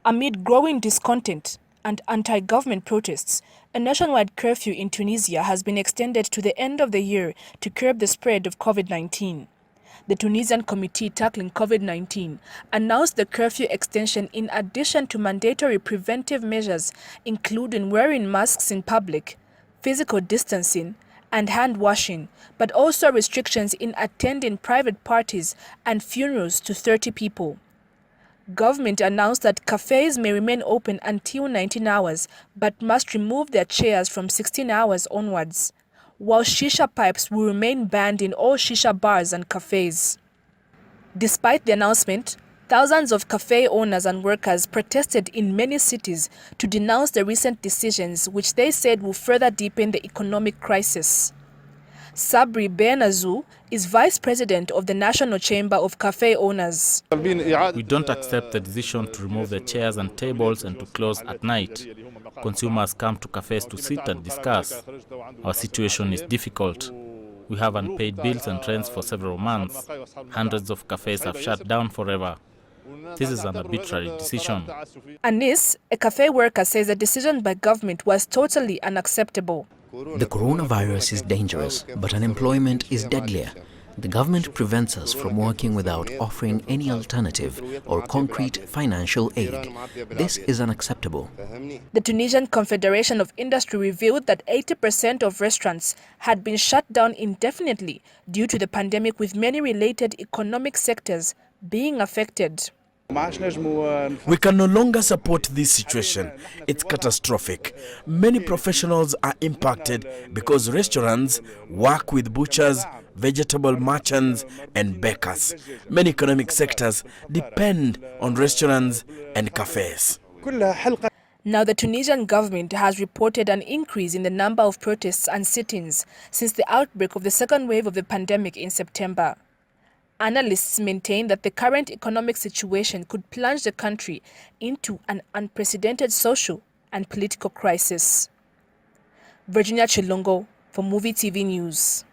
Amid growing discontent and anti-government protests, a nationwide curfew in Tunisia has been extended to the end of the year to curb the spread of Covid-19. The Tunisian Committee tackling Covid-19 announced the curfew extension in addition to mandatory preventive measures including wearing masks in public, physical distancing, and hand washing, but also restrictions in attending private parties and funerals to 30 people. Government announced that cafes may remain open until 19 hours but must remove their chairs from 16 hours onwards, while shisha pipes will remain banned in all shisha bars and cafes. Despite the announcement, thousands of cafe owners and workers protested in many cities to denounce the recent decisions, which they said will further deepen the economic crisis. Sabri Benazou is vice president of the National Chamber of Cafe Owners. We don't accept the decision to remove the chairs and tables and to close at night. Consumers come to cafes to sit and discuss. Our situation is difficult. We have unpaid bills and rents for several months. Hundreds of cafes have shut down forever. This is an arbitrary decision. Amidst, a cafe worker, says the decision by government was totally unacceptable. The coronavirus is dangerous, but unemployment is deadlier. The government prevents us from working without offering any alternative or concrete financial aid. This is unacceptable. The Tunisian Confederation of Industry revealed that 80% of restaurants had been shut down indefinitely due to the pandemic, with many related economic sectors being affected. We can no longer support this situation. It's catastrophic. Many professionals are impacted because restaurants work with butchers, vegetable merchants and bakers. Many economic sectors depend on restaurants and cafes. Now, the Tunisian government has reported an increase in the number of protests and sit-ins since the outbreak of the second wave of the pandemic in September. Analysts maintain that the current economic situation could plunge the country into an unprecedented social and political crisis. Virginia Chilongo for Movie TV News.